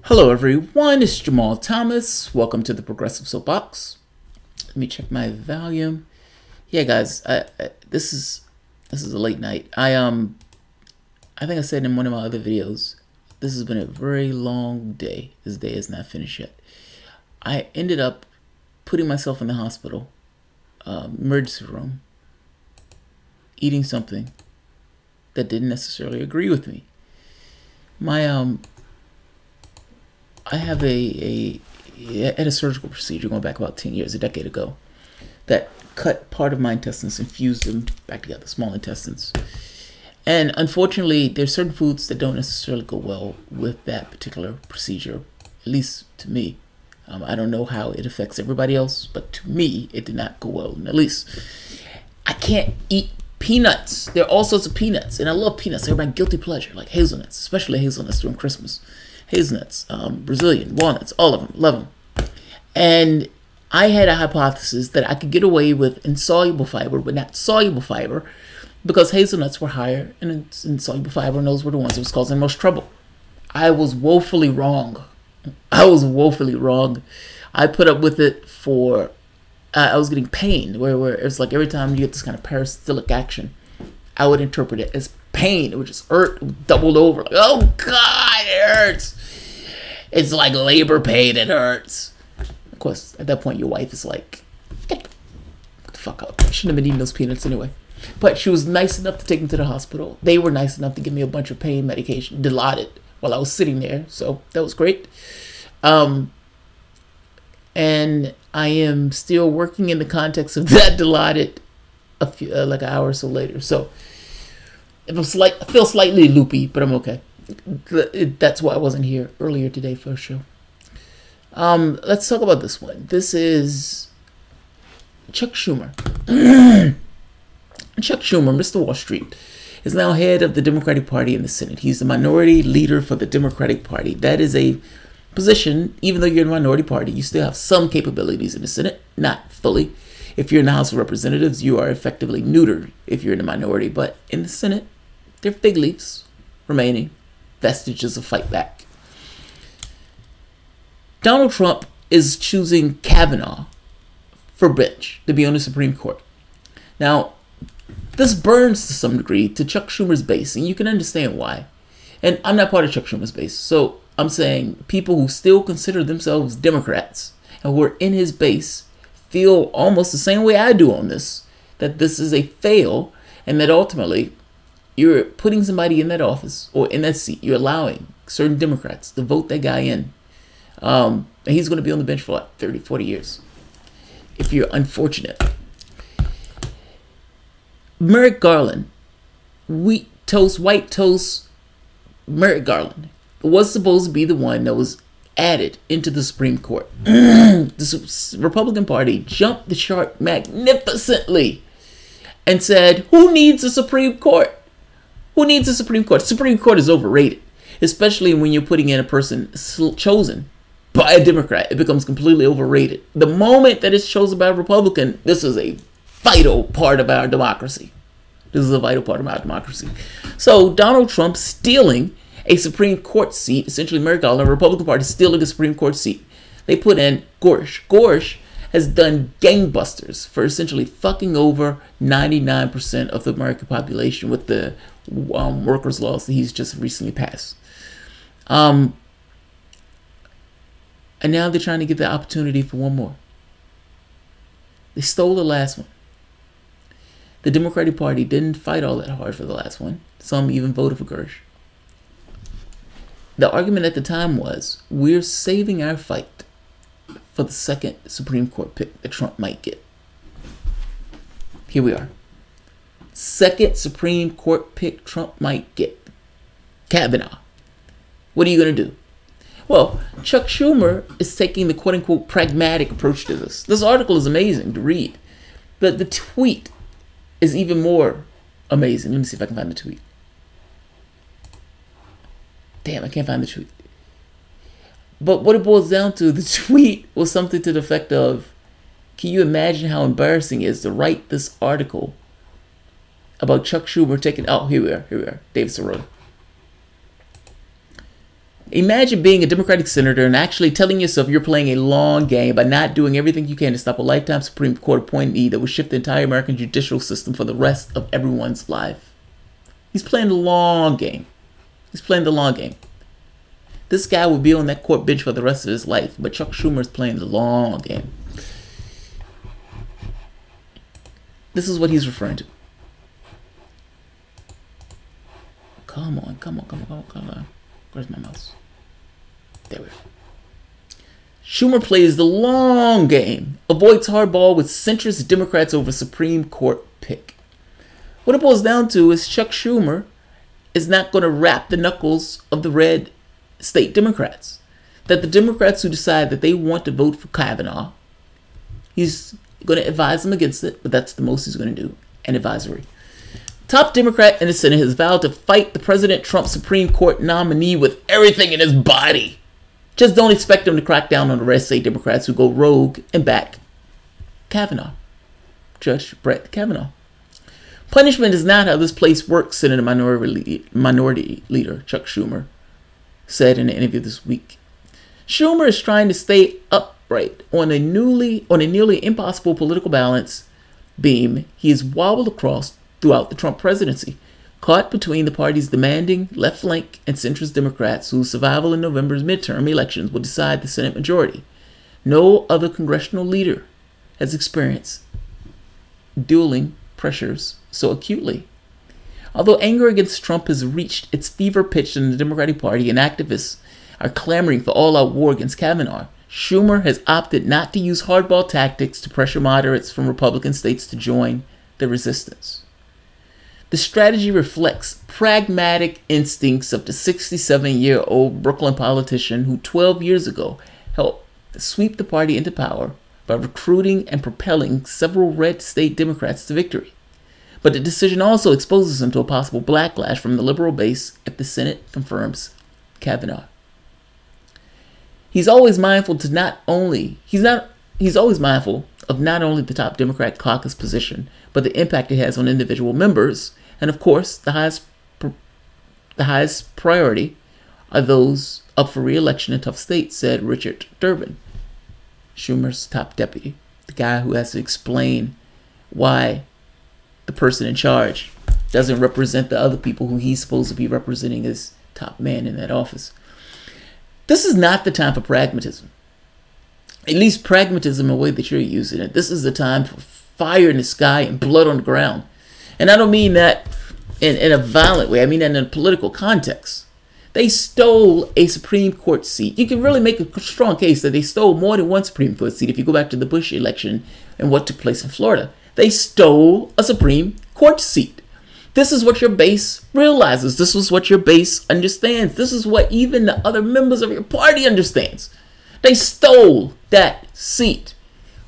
Hello everyone, it's Jamal Thomas. Welcome to the Progressive Soapbox. Let me check my volume. Yeah, guys, this is a late night. I think I said in one of my other videos, this has been a very long day. This day is not finished yet. I ended up putting myself in the hospital, emergency room, eating something that didn't necessarily agree with me. I have I had a surgical procedure going back about 10 years, a decade ago, that cut part of my intestines and fused them back together, small intestines. And unfortunately, there's certain foods that don't necessarily go well with that particular procedure, at least to me. I don't know how it affects everybody else, but to me, it did not go well. And at least I can't eat peanuts. There are all sorts of peanuts, and I love peanuts. They're my guilty pleasure, like hazelnuts, especially hazelnuts during Christmas. Hazelnuts, Brazilian, walnuts, all of them, love them. And I had a hypothesis that I could get away with insoluble fiber, but not soluble fiber, because hazelnuts were higher in insoluble fiber, and those were the ones that was causing the most trouble. I was woefully wrong. I was woefully wrong. I put up with it for, I was getting pain, where it's like every time you get this kind of peristaltic action, I would interpret it as pain. It would just hurt, doubled over. Like, oh God, it hurts. It's like labor pain. It hurts. Of course, at that point, your wife is like, get the fuck up. I shouldn't have been eating those peanuts anyway. But she was nice enough to take me to the hospital. They were nice enough to give me a bunch of pain medication, Dilaudid, while I was sitting there. So that was great. And I am still working in the context of that Dilaudid like an hour or so later. So I feel slightly loopy, but I'm okay. That's why I wasn't here earlier today for a show. Let's talk about this one. This is Chuck Schumer. Chuck Schumer, Mr. Wall Street, is now head of the Democratic Party in the Senate. He's the minority leader for the Democratic Party. That is a position, even though you're in a minority party, you still have some capabilities in the Senate, not fully. If you're in the House of Representatives, you are effectively neutered if you're in the minority. But in the Senate, there are fig leaves remaining, vestiges of fight back. Donald Trump is choosing Kavanaugh for bench to be on the Supreme Court. Now, this burns to some degree to Chuck Schumer's base, and you can understand why. And I'm not part of Chuck Schumer's base, so I'm saying people who still consider themselves Democrats and who are in his base feel almost the same way I do on this, that this is a fail, and that ultimately you're putting somebody in that office or in that seat. You're allowing certain Democrats to vote that guy in. And he's going to be on the bench for like 30, 40 years, if you're unfortunate. Merrick Garland, white toast Merrick Garland, was supposed to be the one that was added into the Supreme Court. The Republican Party jumped the shark magnificently and said, who needs a Supreme Court? Who needs a Supreme Court? The Supreme Court is overrated, especially when you're putting in a person chosen by a Democrat. It becomes completely overrated. The moment that it's chosen by a Republican, this is a vital part of our democracy. This is a vital part of our democracy. So Donald Trump stealing a Supreme Court seat, essentially Merrick Garland, the Republican Party stealing a Supreme Court seat. They put in Gorsh. Gorsh has done gangbusters for essentially fucking over 99% of the American population with the workers' laws that he's just recently passed. And now they're trying to get the opportunity for one more. They stole the last one. The Democratic Party didn't fight all that hard for the last one. Some even voted for Gersh. The argument at the time was, we're saving our fight for the second Supreme Court pick that Trump might get. Here we are. Second Supreme Court pick Trump might get. Kavanaugh. What are you going to do? Well, Chuck Schumer is taking the quote-unquote pragmatic approach to this. This article is amazing to read. But the tweet is even more amazing. Let me see if I can find the tweet. Damn, I can't find the tweet. But what it boils down to, the tweet was something to the effect of, can you imagine how embarrassing it is to write this article about Chuck Schumer taking, oh, here we are, David Sirota. Imagine being a Democratic senator and actually telling yourself you're playing a long game by not doing everything you can to stop a lifetime Supreme Court appointee that would shift the entire American judicial system for the rest of everyone's life. He's playing the long game. He's playing the long game. This guy would be on that court bench for the rest of his life, but Chuck Schumer is playing the long game. This is what he's referring to. Come on. Where's my mouse? There we go. Schumer plays the long game, avoids hardball with centrist Democrats over Supreme Court pick. What it boils down to is Chuck Schumer is not going to wrap the knuckles of the red state Democrats. That the Democrats who decide that they want to vote for Kavanaugh, he's going to advise them against it, but that's the most he's going to do, an advisory. Top Democrat in the Senate has vowed to fight the President Trump Supreme Court nominee with everything in his body. Just don't expect him to crack down on the red state Democrats who go rogue and back Kavanaugh, Judge Brett Kavanaugh. Punishment is not how this place works, Senate Minority Leader Chuck Schumer said in an interview this week. Schumer is trying to stay upright on a nearly impossible political balance beam he has wobbled across throughout the Trump presidency, caught between the party's demanding left flank and centrist Democrats whose survival in November's midterm elections will decide the Senate majority. No other congressional leader has experienced dueling pressures so acutely. Although anger against Trump has reached its fever pitch in the Democratic Party and activists are clamoring for all-out war against Kavanaugh, Schumer has opted not to use hardball tactics to pressure moderates from Republican states to join the resistance. The strategy reflects pragmatic instincts of the 67-year-old Brooklyn politician who 12 years ago helped sweep the party into power by recruiting and propelling several red state Democrats to victory. But the decision also exposes him to a possible backlash from the liberal base if the Senate confirms Kavanaugh. He's always mindful of not only the top Democrat caucus position, but the impact it has on individual members. And of course, the highest priority are those up for re-election in tough states, said Richard Durbin, Schumer's top deputy, the guy who has to explain why the person in charge doesn't represent the other people who he's supposed to be representing as top man in that office. This is not the time for pragmatism. At least pragmatism in the way that you're using it. This is the time for fire in the sky and blood on the ground. And I don't mean that in a violent way. I mean that in a political context. They stole a Supreme Court seat. You can really make a strong case that they stole more than one Supreme Court seat if you go back to the Bush election and what took place in Florida. They stole a Supreme Court seat. This is what your base realizes. This is what your base understands. This is what even the other members of your party understands. They stole that seat.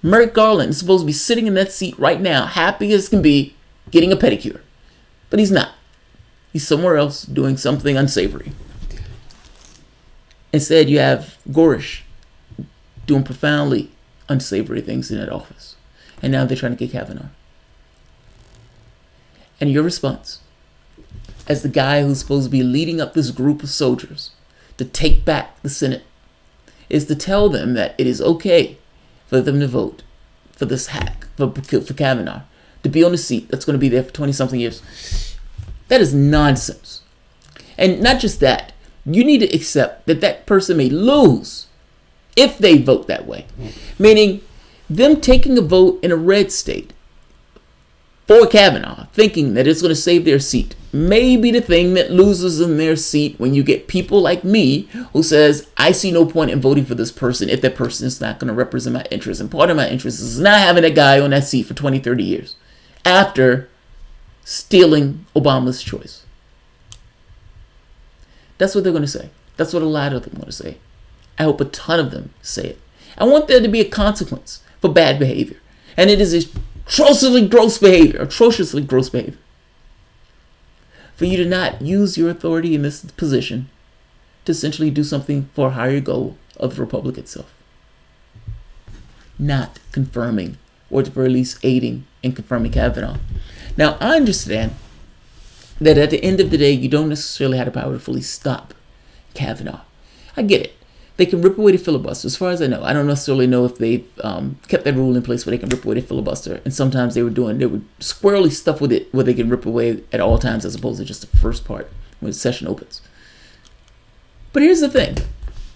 Merrick Garland is supposed to be sitting in that seat right now, happy as can be, getting a pedicure. But he's not. He's somewhere else doing something unsavory. Instead, you have Gorish doing profoundly unsavory things in that office. And now they're trying to get Kavanaugh. And your response, as the guy who's supposed to be leading up this group of soldiers to take back the Senate, is to tell them that it is okay for them to vote for this hack, for Kavanaugh, to be on a seat that's going to be there for 20-something years. That is nonsense. And not just that, you need to accept that that person may lose if they vote that way. Meaning, them taking a vote in a red state for Kavanaugh, thinking that it's going to save their seat, may be the thing that loses in their seat when you get people like me who says, I see no point in voting for this person if that person is not going to represent my interests. And part of my interest is not having that guy on that seat for 20, 30 years after stealing Obama's choice. That's what they're going to say. That's what a lot of them are going to say. I hope a ton of them say it. I want there to be a consequence for bad behavior. And it is atrociously gross behavior. For you to not use your authority in this position to essentially do something for a higher goal of the Republic itself. Not confirming, or at the very least aiding in confirming Kavanaugh. Now, I understand that at the end of the day, you don't necessarily have the power to fully stop Kavanaugh. I get it. They can rip away the filibuster. As far as I know, I don't necessarily know if they kept that rule in place where they can rip away the filibuster. And sometimes they were squirrely stuff with it where they can rip away at all times as opposed to just the first part when the session opens. But here's the thing.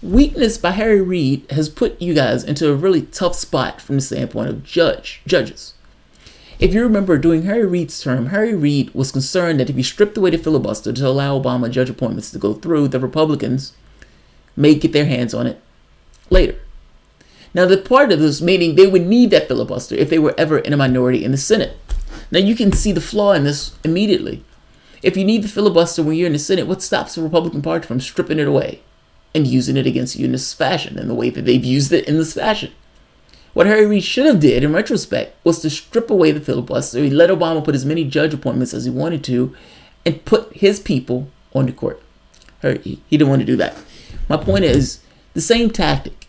Weakness by Harry Reid has put you guys into a really tough spot from the standpoint of judges. If you remember, during Harry Reid's term, Harry Reid was concerned that if you stripped away the filibuster to allow Obama judge appointments to go through, the Republicans may get their hands on it later. Now, the part of this, meaning they would need that filibuster if they were ever in a minority in the Senate. Now, you can see the flaw in this immediately. If you need the filibuster when you're in the Senate, what stops the Republican Party from stripping it away and using it against you in this fashion, in the way that they've used it in this fashion? What Harry Reid should have did, in retrospect, was to strip away the filibuster. He let Obama put as many judge appointments as he wanted to and put his people on the court. He didn't want to do that. My point is, a similar tactic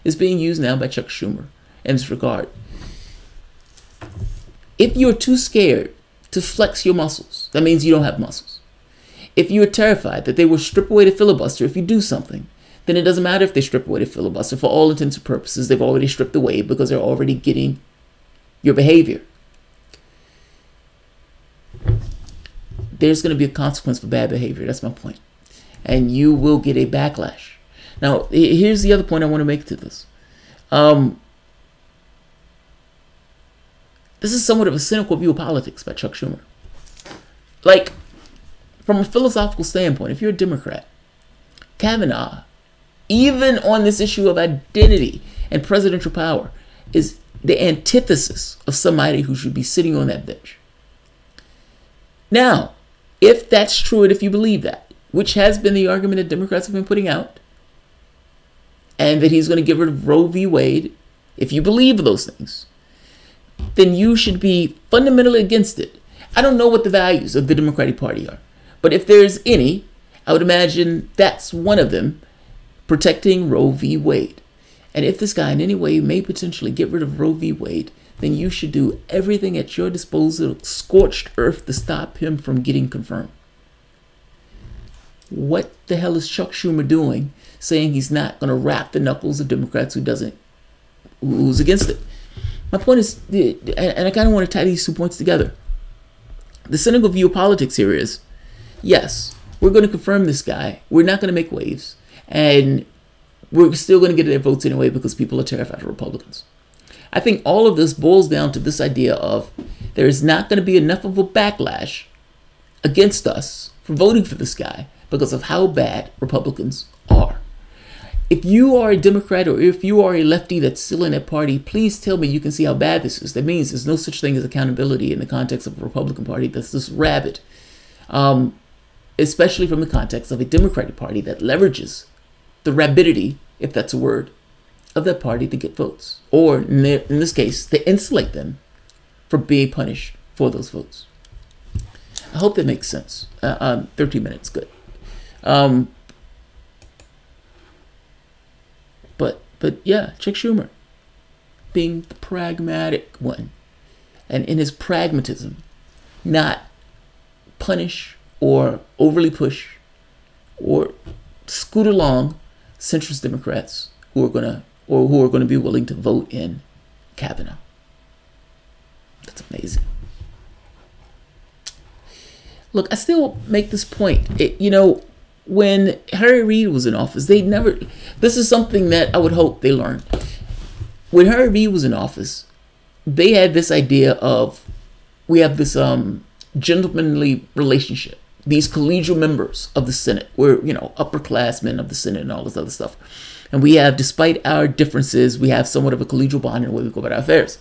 is being used now by Chuck Schumer in this regard. If you're too scared to flex your muscles, that means you don't have muscles. If you're terrified that they will strip away the filibuster if you do something, then it doesn't matter if they strip away the filibuster. For all intents and purposes, they've already stripped away because they're already getting your behavior. There's going to be a consequence for bad behavior. That's my point. And you will get a backlash. Now, here's the other point I want to make to this. This is somewhat of a cynical view of politics by Chuck Schumer. Like, from a philosophical standpoint, if you're a Democrat, Kavanaugh, even on this issue of identity and presidential power, is the antithesis of somebody who should be sitting on that bench. Now, if that's true, and if you believe that, which has been the argument that Democrats have been putting out, and that he's going to get rid of Roe v. Wade, if you believe those things, then you should be fundamentally against it. I don't know what the values of the Democratic Party are, but if there's any, I would imagine that's one of them, protecting Roe v. Wade. And if this guy in any way may potentially get rid of Roe v. Wade, then you should do everything at your disposal, scorched earth, to stop him from getting confirmed. What the hell is Chuck Schumer doing, saying he's not going to wrap the knuckles of Democrats who's against it? My point is, and I kind of want to tie these 2 points together. The cynical view of politics here is, yes, we're going to confirm this guy. We're not going to make waves. And we're still going to get their votes anyway because people are terrified of Republicans. I think all of this boils down to this idea of there is not going to be enough of a backlash against us for voting for this guy because of how bad Republicans are. If you are a Democrat or if you are a lefty that's still in that party, please tell me you can see how bad this is. That means there's no such thing as accountability in the context of a Republican Party that's just rabid, especially from the context of a Democratic Party that leverages the rabidity, if that's a word, of that party to get votes, or in this case, to insulate them from being punished for those votes. I hope that makes sense. 13 minutes, good. But yeah, Chuck Schumer being the pragmatic one, and in his pragmatism, not punish or overly push or scoot along centrist Democrats who are going to be willing to vote in Kavanaugh. That's amazing. Look, I still make this point. When Harry Reid was in office, this is something that I would hope they learned. When Harry Reid was in office, they had this idea of, we have this gentlemanly relationship. These collegial members of the Senate, we're, upperclassmen of the Senate and all this other stuff. And we have, despite our differences, we have somewhat of a collegial bond in the way we go about our affairs.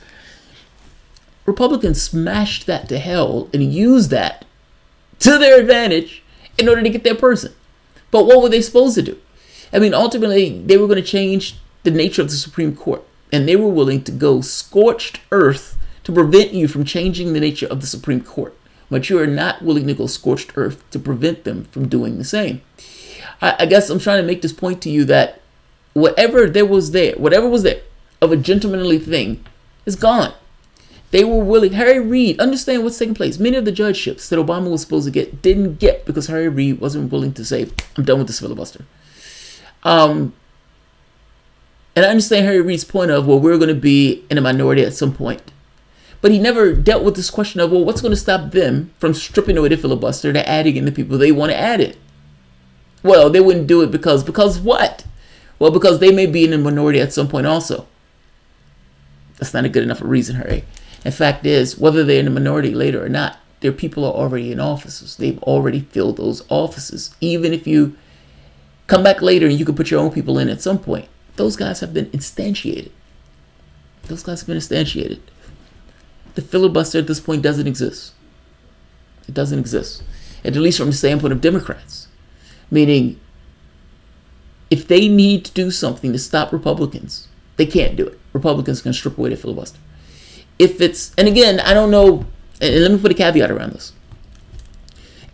Republicans smashed that to hell and used that to their advantage in order to get their person. But what were they supposed to do? I mean, ultimately, they were going to change the nature of the Supreme Court. And they were willing to go scorched earth to prevent you from changing the nature of the Supreme Court. But you are not willing to go scorched earth to prevent them from doing the same. I guess I'm trying to make this point to you that whatever was there of a gentlemanly thing is gone. They were willing. Harry Reid, understand what's taking place. Many of the judgeships that Obama was supposed to get didn't get because Harry Reid wasn't willing to say, I'm done with this filibuster. And I understand Harry Reid's point of, well, we're going to be in a minority at some point. But he never dealt with this question of, well, what's going to stop them from stripping away the filibuster to adding in the people they want to add it? Well, they wouldn't do it because what? Well, because they may be in a minority at some point also. That's not a good enough a reason, Harry. In fact is, whether they're in a minority later or not, their people are already in offices. They've already filled those offices. Even if you come back later and you can put your own people in at some point, those guys have been instantiated. Those guys have been instantiated. The filibuster at this point doesn't exist. It doesn't exist. At least from the standpoint of Democrats. Meaning, if they need to do something to stop Republicans, they can't do it. Republicans can strip away their filibuster. If it's, and again, I don't know, and let me put a caveat around this.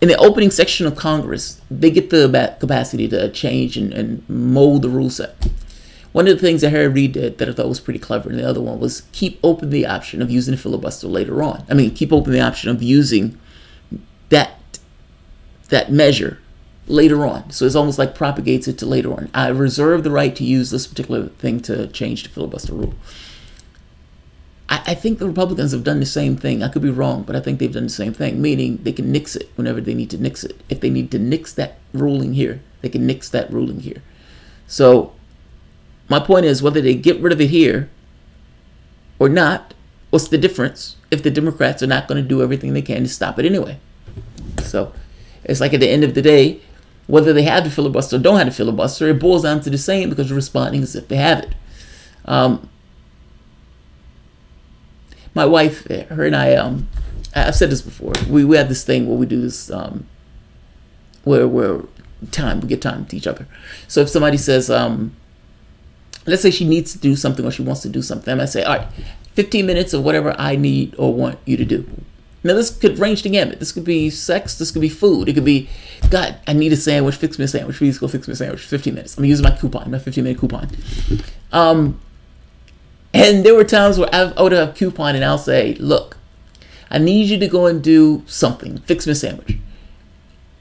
In the opening section of Congress, they get the capacity to change and mold the rule set. One of the things that Harry Reid did that I thought was pretty clever, and the other one was keep open the option of using the filibuster later on. I mean, keep open the option of using that measure later on. So it's almost like propagates it to later on. I reserve the right to use this particular thing to change the filibuster rule. I think the Republicans have done the same thing. I could be wrong, but I think they've done the same thing, meaning they can nix it whenever they need to nix it. If they need to nix that ruling here, they can nix that ruling here. So my point is, whether they get rid of it here or not, what's the difference if the Democrats are not going to do everything they can to stop it anyway? So it's like at the end of the day, whether they have the filibuster or don't have the filibuster, it boils down to the same because you're responding as if they have it. My wife, her and I've said this before, we have this thing where we do this, where we give time to each other. So if somebody says, let's say she needs to do something or she wants to do something, I might say, all right, 15 minutes of whatever I need or want you to do. Now, this could range the gamut. This could be sex. This could be food. It could be, God, I need a sandwich. Fix me a sandwich. Please go fix me a sandwich. 15 minutes. I'm using my coupon, my 15-minute coupon. And there were times where I would have a coupon and I'll say, look, I need you to go and do something. Fix me a sandwich.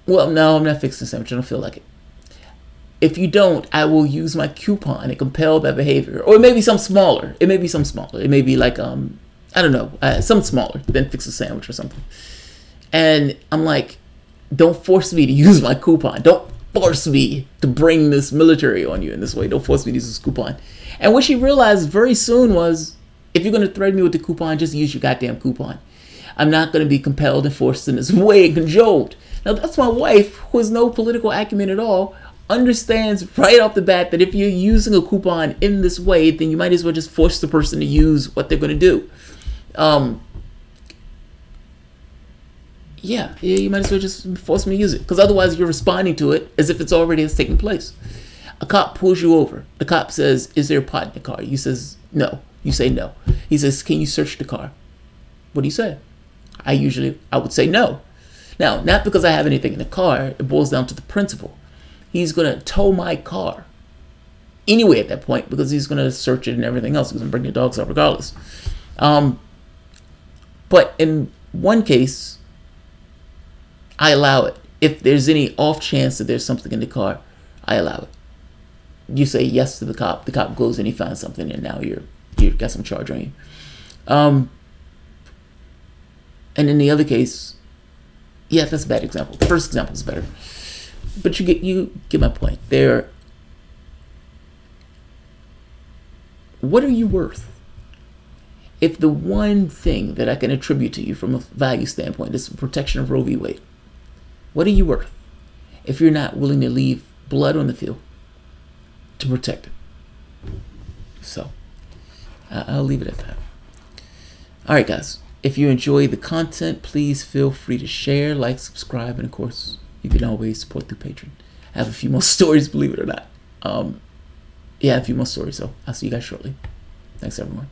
Well, no, I'm not fixing a sandwich. I don't feel like it. If you don't, I will use my coupon and compel that behavior. Or it may be something smaller. It may be something smaller. It may be like, I don't know, something smaller than fix a sandwich or something. And I'm like, don't force me to use my coupon. Don't force me to bring this military on you in this way. Don't force me to use this coupon. And what she realized very soon was, if you're going to threaten me with the coupon, just use your goddamn coupon. I'm not going to be compelled and forced in this way and cajoled. Now, that's my wife, who has no political acumen at all, understands right off the bat that if you're using a coupon in this way, then you might as well just force the person to use what they're going to do. Yeah, you might as well just force me to use it, because otherwise you're responding to it as if it's already has taken place. A cop pulls you over. The cop says, is there a pot in the car? You says, no. You say no. He says, can you search the car? What do you say? I would say no. Now, not because I have anything in the car. It boils down to the principle. He's going to tow my car anyway at that point, because he's going to search it and everything else. He's going to bring the dogs out regardless. But in one case, I allow it. If there's any off chance that there's something in the car, I allow it. You say yes to the cop. The cop goes and he finds something, and now you've got some charge on you. And in the other case, yeah, that's a bad example. The first example is better, but you get my point. What are you worth? If the one thing that I can attribute to you from a value standpoint is the protection of Roe v. Wade, what are you worth if you're not willing to leave blood on the field to protect it? So I'll leave it at that. All right, guys. If you enjoy the content, please feel free to share, like, subscribe, and of course, you can always support through Patreon. I have a few more stories, believe it or not. Yeah, a few more stories, so I'll see you guys shortly. Thanks, everyone.